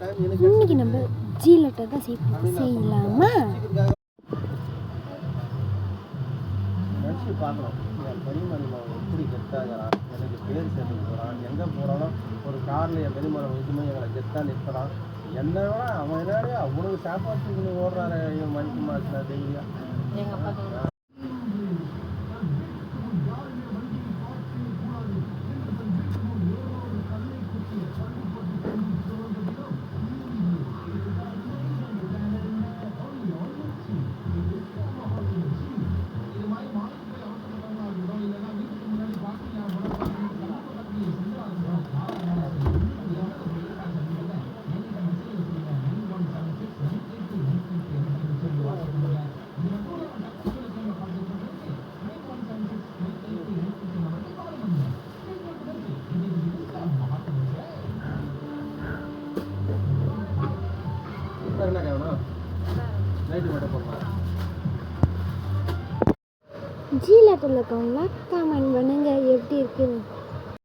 இன்னைக்கு நம்ம ஜீலட்டை தான் செய்யலாமா? பார்க்குறோம் என் பெரியமருமகன் எப்படி கெத்தாகிறான், எனக்கு பேர் சேர்த்து போகிறான், எங்கே போகிறாலும் ஒரு காரில் என் பெரியமருமகன் இதுமே எங்களை கெத்தாக நிற்கிறான். என்னோட அவன் என்னோட அவனுக்கு சாப்பாட்டுக்கு ஓடுறாரு மணிக்கு மாட்டினா டெய்லியா. எங்கள் அப்பா என்ன கேட்கணும் நைட்டு மட்டும் போகலாம். ஜீலட்டில் இருக்கவங்களா கமெண்ட் பண்ணுங்க எப்படி இருக்குன்னு.